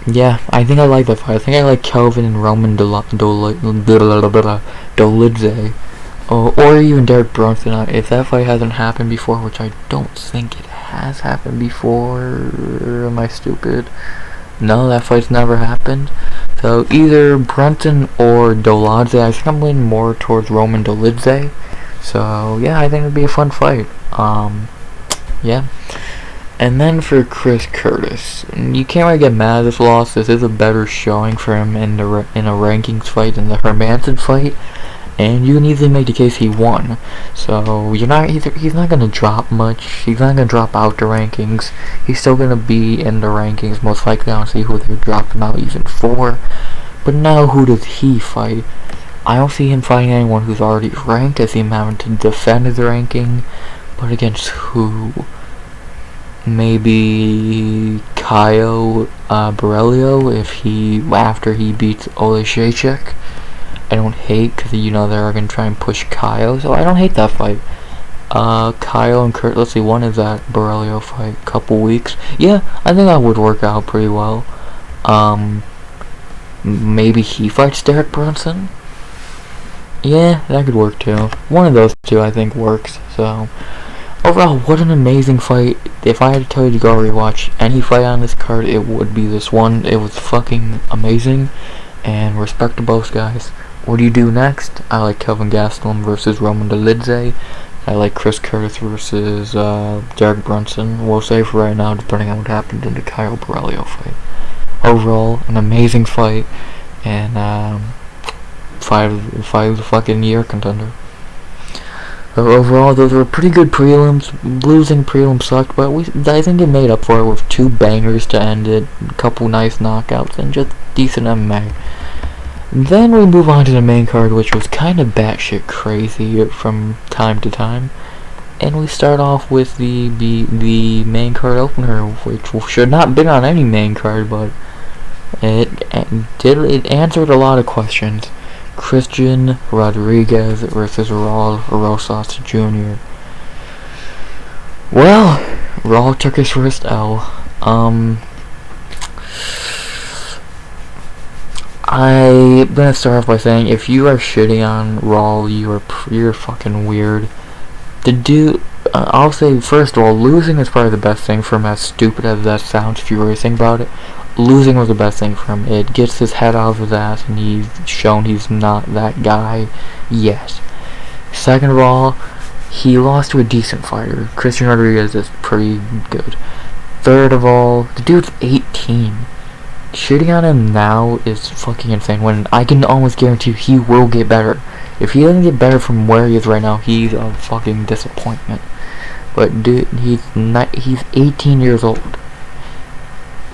Yeah, I think I like that fight. I think I like Kelvin and Roman Dolidze. Or even Derek Brunson. If that fight hasn't happened before, which I don't think it has happened before. Am I stupid? No, that fight's never happened. So either Brunson or Dolidze. I think I'm leaning more towards Roman Dolidze. So yeah, I think it'd be a fun fight. Yeah. And then for Chris Curtis, you can't really get mad at this loss. This is a better showing for him in a rankings fight than the Hermanson fight. And you can easily make the case he won. So he's not gonna drop much. He's not gonna drop out the rankings. He's still gonna be in the rankings. Most likely, I don't see who they're dropping out even for. But now, who does he fight? I don't see him fighting anyone who's already ranked. I see him having to defend his ranking. But against who? Maybe Caio Borrello after he beats Olejniczak. I don't hate, because they're going to try and push Caio, so I don't hate that fight. Caio and Kurt, let's see, when is that Borrello fight? Couple weeks? Yeah, I think that would work out pretty well. Maybe he fights Derek Brunson? Yeah, that could work too. One of those two I think works, so. Overall, what an amazing fight. If I had to tell you to go rewatch any fight on this card, it would be this one. It was fucking amazing, and respect to both guys. What do you do next? I like Kelvin Gastelum versus Roman Dolidze. I like Chris Curtis versus Derek Brunson. We'll say for right now, depending on what happened in the Caio Borrello fight. Overall, an amazing fight, and fight of the fucking year contender. So overall, those were pretty good prelims. Losing prelim sucked, but I think it made up for it with 2 bangers to end it, a couple nice knockouts, and just decent MMA. Then we move on to the main card, which was kind of batshit crazy from time to time. And we start off with the main card opener, which should not have been on any main card, but it answered a lot of questions. Christian Rodriguez versus Raul Rosas Jr. Well, Raul took his first L. I'm gonna start off by saying, if you are shitting on Raul, you're fucking weird. The dude, I'll say, first of all, losing is probably the best thing for him, as stupid as that sounds if you really think about it. Losing was the best thing for him. It gets his head out of his ass, and he's shown he's not that guy yet. Second of all, he lost to a decent fighter. Christian Rodriguez is pretty good. Third of all, the dude's 18. Shooting on him now is fucking insane, when I can almost guarantee you he will get better. If he doesn't get better from where he is right now, he's a fucking disappointment. But dude, he's 18 years old.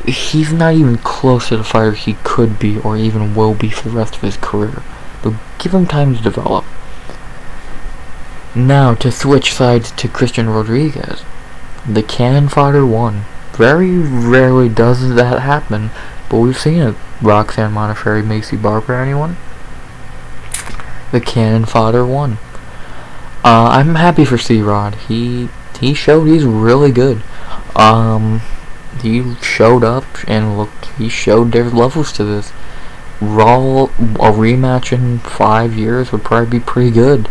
He's not even close to the fighter he could be or even will be for the rest of his career. But give him time to develop. Now, to switch sides to Christian Rodriguez. The cannon fodder won. Very rarely does that happen, but we've seen it. Roxanne Modafferi, Macy Barber, anyone? The cannon fodder won. I'm happy for C-Rod. He showed he's really good. He showed up and looked. He showed there's levels to this. Raw, a rematch in 5 years would probably be pretty good.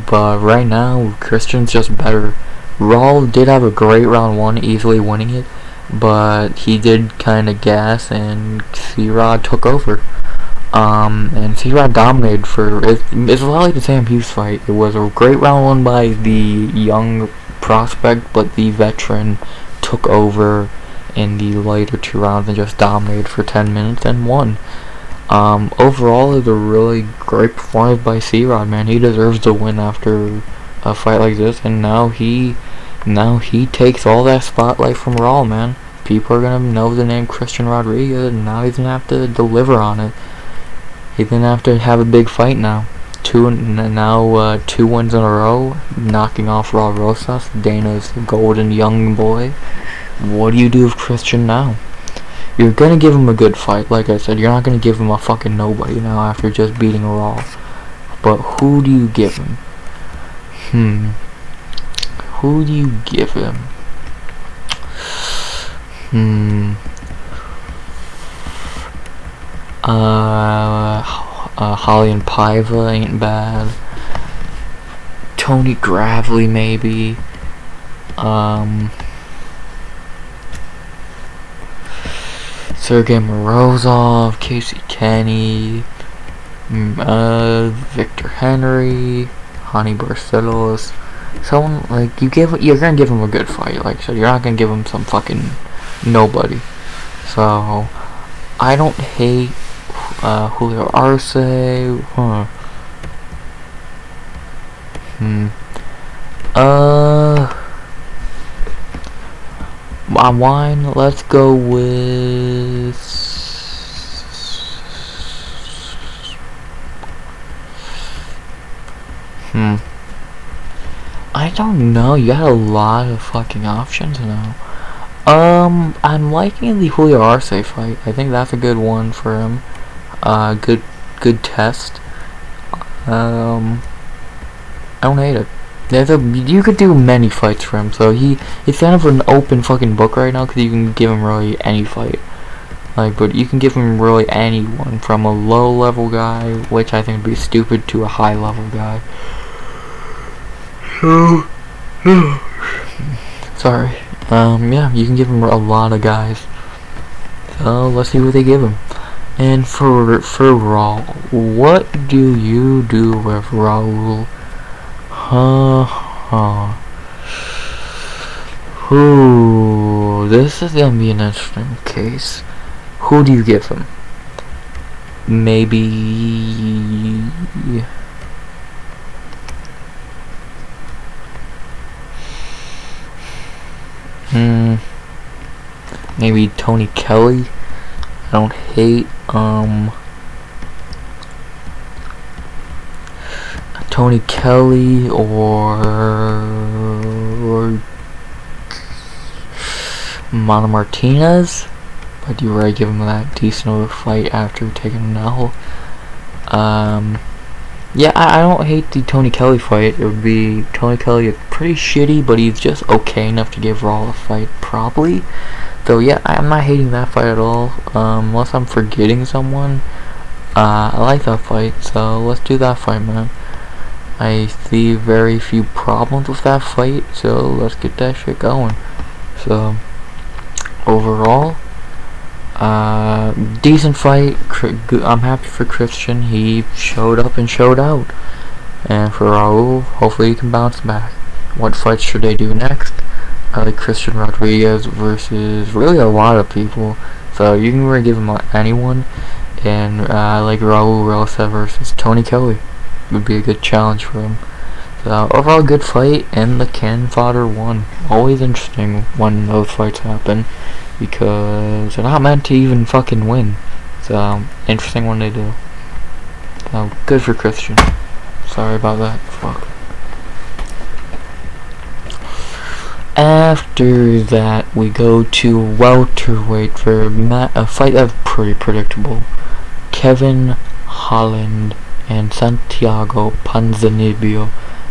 But right now, Christian's just better. Raul did have a great round 1, easily winning it, but he did kind of gas, and C-Rod took over. And C-Rod dominated for. It's a lot like the Sam Hughes fight. It was a great round 1 by the young prospect, but the veteran took over in the later 2 rounds and just dominated for 10 minutes and won. Overall, it's a really great performance by C-Rod, man. He deserves to win after a fight like this, and now he takes all that spotlight from Raul, man. People are gonna know the name Christian Rodriguez, and now he's gonna have to deliver on it. He's gonna have to have a big fight now. 2 wins in a row, knocking off Raul Rosas, Dana's golden young boy. What do you do with Christian now? You're gonna give him a good fight, like I said. You're not gonna give him a fucking nobody now after just beating Raul. But who do you give him? Who do you give him? Holly and Pyfer ain't bad. Tony Gravely maybe. Sergey Morozov, Casey Kenny, Victor Henry, Hani Barcelos. Someone like you're gonna give him a good fight. Like I said, you're not gonna give him some fucking nobody. So I don't hate Julio Arce. On wine, let's go with I don't know. You got a lot of fucking options now. I'm liking the Julio Arce fight. I think that's a good one for him. Good test. I don't hate it. You could do many fights for him, so it's kind of an open fucking book right now, because you can give him really any fight. But you can give him really anyone, from a low level guy, which I think would be stupid, to a high level guy. So, sorry. Yeah, you can give him a lot of guys. So let's see what they give him. And for Raul, what do you do with Raul? Ooh, this is gonna be an interesting case. Who do you give him? Maybe maybe Tony Kelly. I don't hate Tony Kelly or Mana Martinez, but you already give him that decent of a fight after taking an L. Yeah, I don't hate the Tony Kelly fight. It would be Tony Kelly is pretty shitty, but he's just okay enough to give Raul a fight, probably. So yeah, I'm not hating that fight at all. Unless I'm forgetting someone. I like that fight, so let's do that fight, man. I see very few problems with that fight, so let's get that shit going. So, overall, decent fight. I'm happy for Christian. He showed up and showed out. And for Raul, hopefully he can bounce back. What fights should they do next? I like Christian Rodriguez versus really a lot of people. So you can really give him anyone. And I like Raul Rosa versus Tony Kelly. Would be a good challenge for him. So overall good fight, and the Ken fodder won. Always interesting when those fights happen, because they're not meant to even fucking win. So interesting when they do. So good for Christian. Sorry about that. Fuck. After that, we go to welterweight for a fight that's pretty predictable. Kelvin, Holland, and Santiago Ponzinibbio.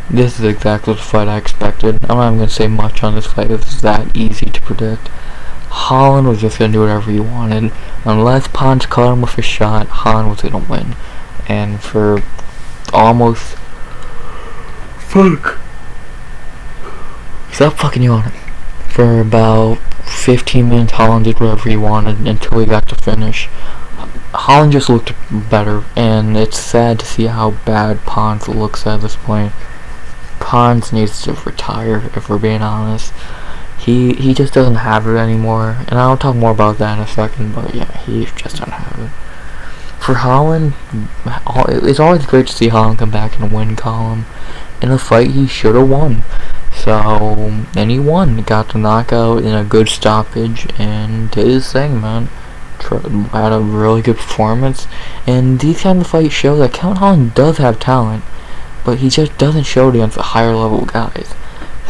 This is exactly the fight I expected. I'm not even going to say much on this fight. It's that easy to predict. Holland was just going to do whatever he wanted. Unless Ponz caught him with a shot, Holland was going to win. And for almost... Fuck. Stop fucking yawning. For about 15 minutes, Holland did whatever he wanted until he got to finish. Holland just looked better, and it's sad to see how bad Ponz looks at this point. Ponz needs to retire, if we're being honest. He just doesn't have it anymore, and I'll talk more about that in a second, but yeah, he just doesn't have it. For Holland, it's always great to see Holland come back in the win column. In a fight he should have won. So, and he won. Got the knockout in a good stoppage, and did his thing, man. Had a really good performance, and these kind of fights show that Kelvin Holland does have talent, but he just doesn't show it against the higher level guys.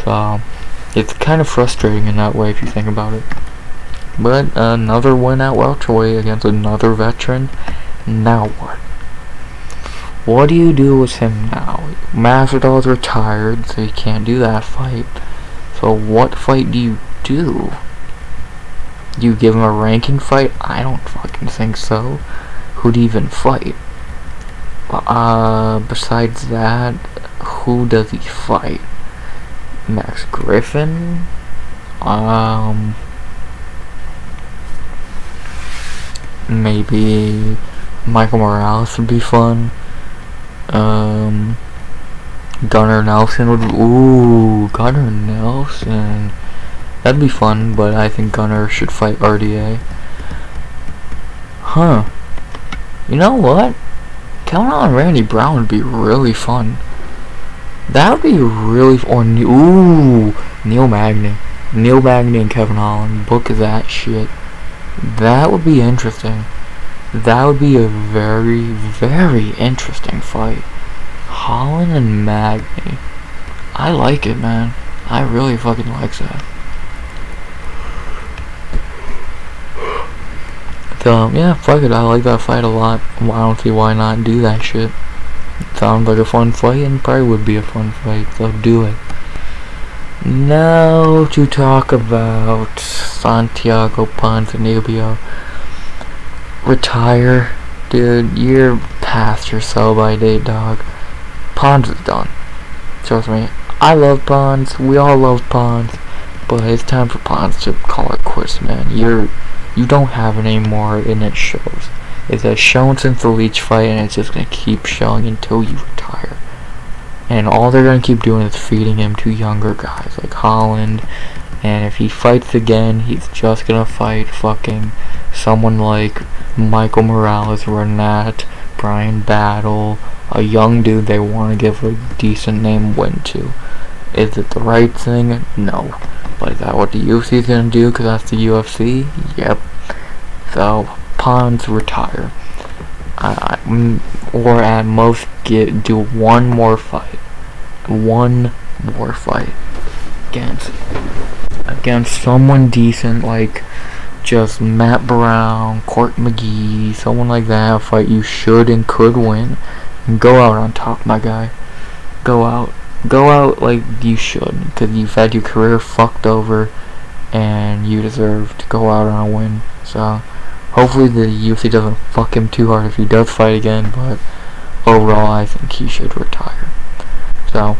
So it's kind of frustrating in that way if you think about it. But another win at welterweight against another veteran. Now what? What do you do with him now? Masvidal's retired, so you can't do that fight. So what fight do you do? Do you give him a ranking fight? I don't fucking think so. Who'd even fight? Besides that, who does he fight? Max Griffin? Maybe Michael Morales would be fun. Gunnar Nelson would. Ooh, Gunnar Nelson. That'd be fun, but I think Gunnar should fight RDA. Huh. You know what? Kelvin and Randy Brown would be really fun. That would be really ooh, Neil Magny. Neil Magny and Kelvin Holland. Book that shit. That would be interesting. That would be a very, very interesting fight. Holland and Magny. I like it, man. I really fucking like that. So, yeah, fuck it, I like that fight a lot. I don't see why not do that shit. It sounds like a fun fight, and probably would be a fun fight, so do it. Now to talk about Santiago Ponzinibbio. Retire. Dude, you're past your sell-by date, dog. Ponz is done. Trust me, I love Ponz, we all love Ponz, but it's time for Ponz to call it quits, man. You don't have it anymore, and it shows. It has shown since the Leech fight, and it's just gonna keep showing until you retire. And all they're gonna keep doing is feeding him to younger guys like Holland. And if he fights again, he's just gonna fight fucking someone like Michael Morales, Renat, Brian Battle, a young dude they want to give a decent name win to. Is it the right thing? No. But is that what the UFC is gonna do? Because that's the UFC? Yep. So Ponz retire. Or at most do one more fight. One more fight against someone decent, like just Matt Brown, Court McGee, someone like that. A fight you should and could win, and go out on top, my guy. Go out like you should, because you've had your career fucked over, and you deserve to go out on a win. So hopefully the UFC doesn't fuck him too hard if he does fight again, but overall I think he should retire. So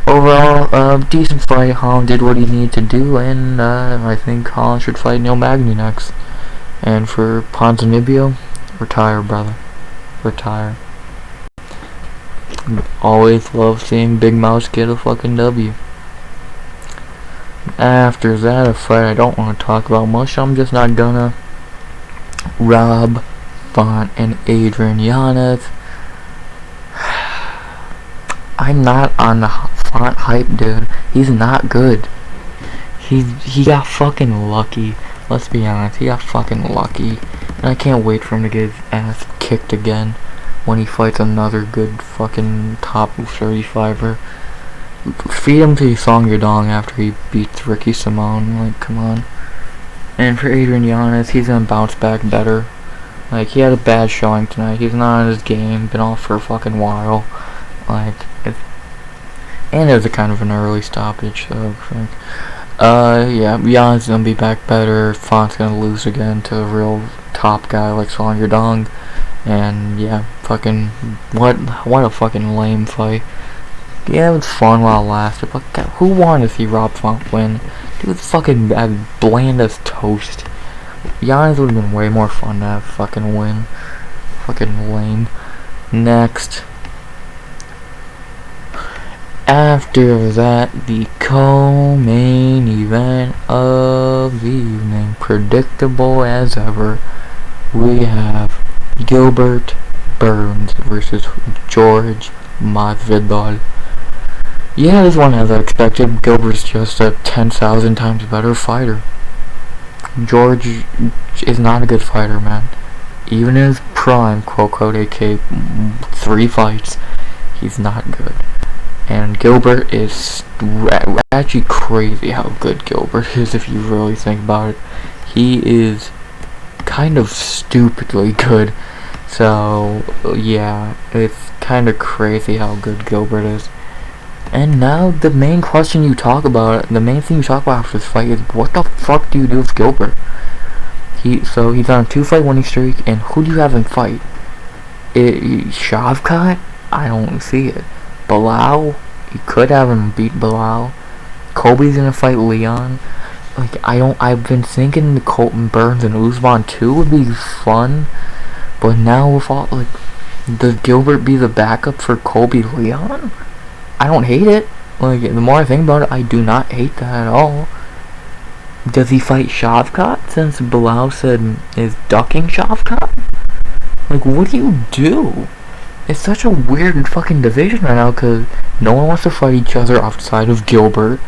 overall, decent fight. Holland did what he needed to do, and I think Holland should fight Neil Magny next. And for Ponzinibbio, retire, brother. Retire. Always love seeing Big Mouse get a fucking W. After that, a fight I don't want to talk about much. I'm just not gonna. Rob Font and Adrian Yanez. I'm not on the Font hype, dude. He's not good. He got fucking lucky. Let's be honest, he got fucking lucky. And I can't wait for him to get his ass kicked again when he fights another good fucking top 35er. Feed him to Song Yadong after he beats Ricky Simone. Like, come on. And for Adrian Yanez, he's gonna bounce back better. Like, he had a bad showing tonight. He's not on his game. Been off for a fucking while. Like, and it was a kind of an early stoppage, so like, yeah, Yanez gonna be back better. Font's gonna lose again to a real top guy like Song Yadong. And yeah, fucking what a fucking lame fight. Yeah, it was fun while it lasted, but God, who wanted to see Rob Font win? Dude's fucking as bland as toast. Yanez would have been way more fun to have fucking win. Fucking lame. Next. After that, the co-main event of the evening, predictable as ever, we have Gilbert Burns versus Jorge Masvidal. Yeah, this one as I expected. Gilbert's just a 10,000 times better fighter. George is not a good fighter, man. Even in his prime, quote-unquote, aka 3 fights, he's not good. And Gilbert is actually crazy how good Gilbert is if you really think about it. He is kind of stupidly good. So, yeah, it's kind of crazy how good Gilbert is. And now the main question you talk about, the main thing you talk about after this fight is, what the fuck do you do with Gilbert? He's on a 2-fight winning streak, and who do you have him fight? Shavkat? I don't see it. Bilal? You could have him beat Bilal. Colby's gonna fight Leon. Like, I've been thinking the Colton Burns and Usman 2 would be fun, but now with all, like, does Gilbert be the backup for Colby Leon? I don't hate it. Like, the more I think about it, I do not hate that at all. Does he fight Shavkat since Bilal said is ducking Shavkat? Like, what do you do? It's such a weird fucking division right now because no one wants to fight each other outside of Gilbert.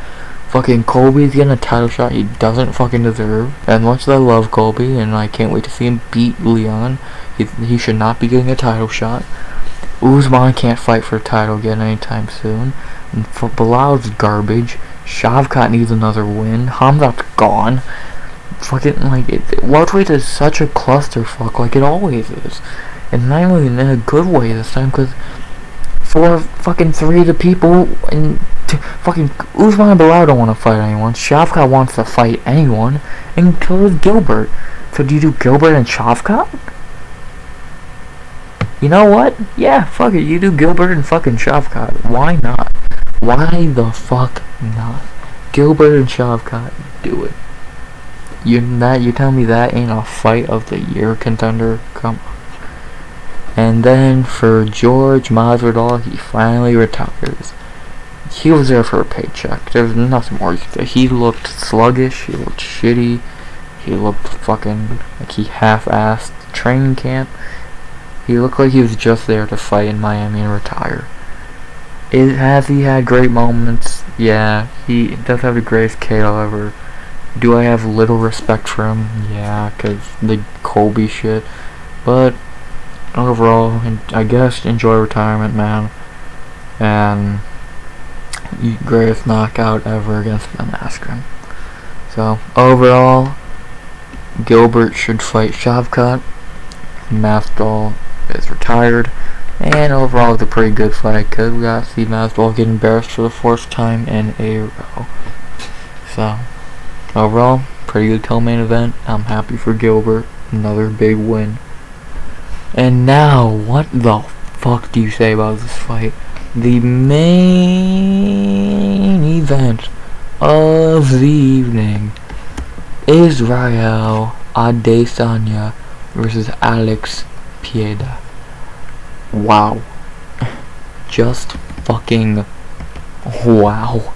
Fucking Colby's getting a title shot he doesn't fucking deserve. As much as I love Colby and I can't wait to see him beat Leon, he should not be getting a title shot. Usman can't fight for a title again anytime soon. And for Bilal's garbage. Shavkat needs another win. Hamzat's gone. Fucking, like, welterweight is such a clusterfuck, like it always is. And not even in a good way this time, because for fucking 3 of the people, and fucking Usman and Bilal don't want to fight anyone. Shavkat wants to fight anyone, and so does Gilbert. So do you do Gilbert and Shavkat? You know what? Yeah, fuck it. You do Gilbert and fucking Shavkat. Why not? Why the fuck not? Gilbert and Shavkat, do it. You tell me that ain't a fight of the year contender? Come on. And then for Jorge Masvidal, he finally retires. He was there for a paycheck. There's nothing more you can say. He looked sluggish. He looked shitty. He looked fucking like he half-assed training camp. He looked like he was just there to fight in Miami and retire. Has he had great moments? Yeah, he does have the greatest KO ever. Do I have little respect for him? Yeah, because the Colby shit. But overall, I guess enjoy retirement, man. And greatest knockout ever against Ben Askren. So overall, Gilbert should fight Shavkat. Masvidal is retired. And overall, it's a pretty good fight because we got to see Masvidal get embarrassed for the 4th time in a row. So Overall, pretty good co-main event. I'm happy for Gilbert. Another big win. And now, what the fuck do you say about this fight? The main event of the evening is Raul Adesanya versus Alex Pieda. Wow. Just fucking wow.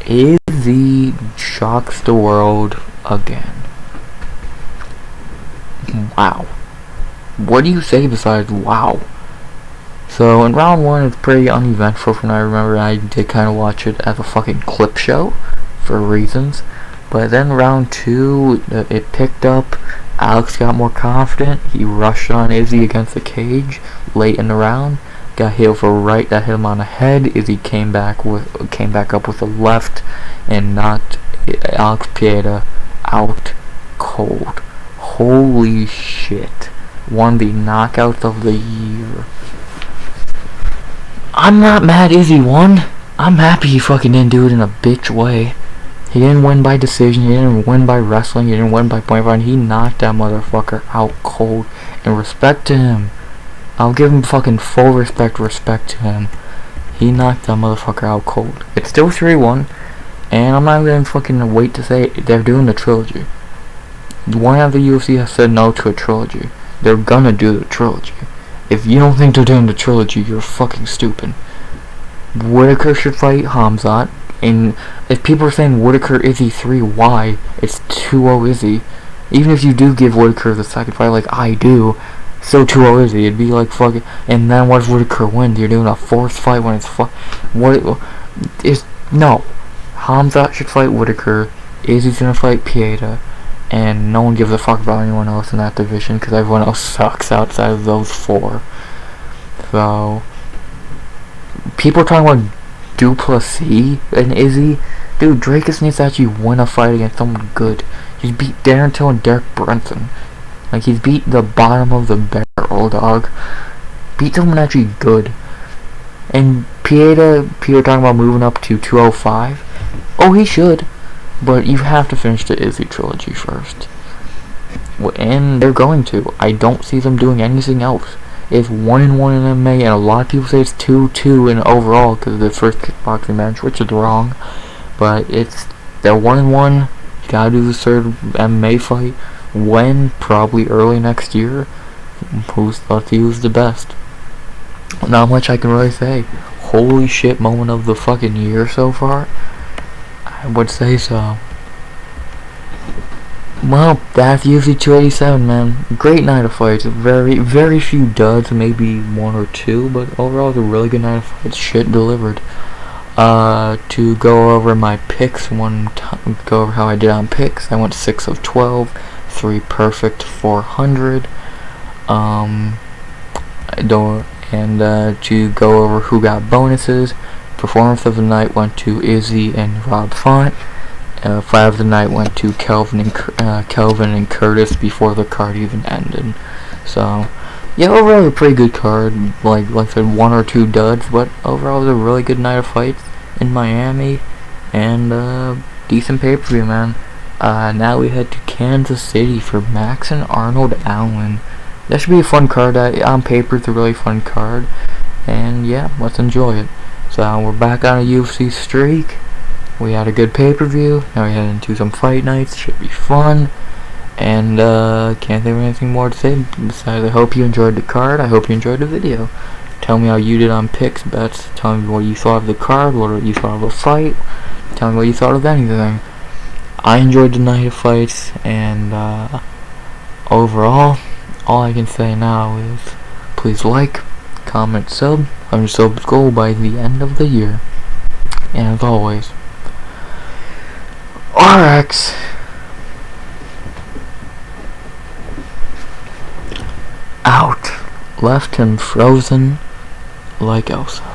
Izzy shocks the world again. Wow. What do you say besides wow? So in round 1 it's pretty uneventful from what I remember. I did kind of watch it as a fucking clip show for reasons. But then round 2 it picked up. Alex got more confident. He rushed on Izzy against the cage late in the round. Got hit for a right that hit him on the head. Izzy came back up with a left and knocked Alex Pieda out cold. Holy shit. One of the knockouts of the year. I'm not mad Izzy won. I'm happy he fucking didn't do it in a bitch way. He didn't win by decision, he didn't win by wrestling, he didn't win by point blank. He knocked that motherfucker out cold. And respect to him. I'll give him fucking full respect to him. He knocked that motherfucker out cold. It's still 3-1. And I'm not gonna fucking wait to say it. They're doing the trilogy. One of the UFC has said no to a trilogy. They're gonna do the trilogy. If you don't think they're doing the trilogy, you're fucking stupid. Whitaker should fight Hamzat. And if people are saying Whitaker Izzy 3, why? It's 2-0 Izzy. Even if you do give Whitaker the second fight like I do, still 2-0 Izzy. It'd be like fucking. And then what if Whitaker wins? You're doing a fourth fight when it's what is no. Hamzat should fight Whitaker. Izzy's gonna fight Pieda. And no one gives a fuck about anyone else in that division because everyone else sucks outside of those 4. So people are talking about Duplessis and Izzy. Dude, Drakus needs to actually win a fight against someone good. He's beat Darren Till and Derek Brunson. Like, he's beat the bottom of the barrel, dog. Beat someone actually good. And Pieda, people are talking about moving up to 205. Oh, he should. But you have to finish the Izzy trilogy first. And they're going to. I don't see them doing anything else. It's 1-1 in MMA, and a lot of people say it's 2-2 in overall because of the first kickboxing match, which is wrong. But they're 1-1. You gotta do the third MMA fight. When? Probably early next year. Who's thought he was the best? Not much I can really say. Holy shit, moment of the fucking year so far. I would say so. Well, that's UFC 287, man. Great night of fights. Very, very few duds, maybe 1 or 2, but overall it's a really good night of fights. Shit delivered. To go over my picks go over how I did on picks. I went 6 of 12, 3 perfect, 400. To go over who got bonuses. Performance of the night went to Izzy and Rob Font. Fight of the night went to Kelvin and Curtis before the card even ended. So, yeah, overall a pretty good card. Like I said, 1 or 2 duds, but overall it was a really good night of fights in Miami, and decent pay-per-view, man. Now we head to Kansas City for Max and Arnold Allen. That should be a fun card. On paper, it's a really fun card, and yeah, let's enjoy it. So we're back on a UFC streak. We had a good pay-per-view. Now we head into some fight nights. Should be fun. And can't think of anything more to say besides I hope you enjoyed the card. I hope you enjoyed the video. Tell me how you did on picks, bets. Tell me what you thought of the card, what you thought of the fight. Tell me what you thought of anything. I enjoyed the night of fights, and overall, all I can say now is please like, comment, sub. 100 subs goal by the end of the year. And as always, RX out. Left him frozen like Elsa.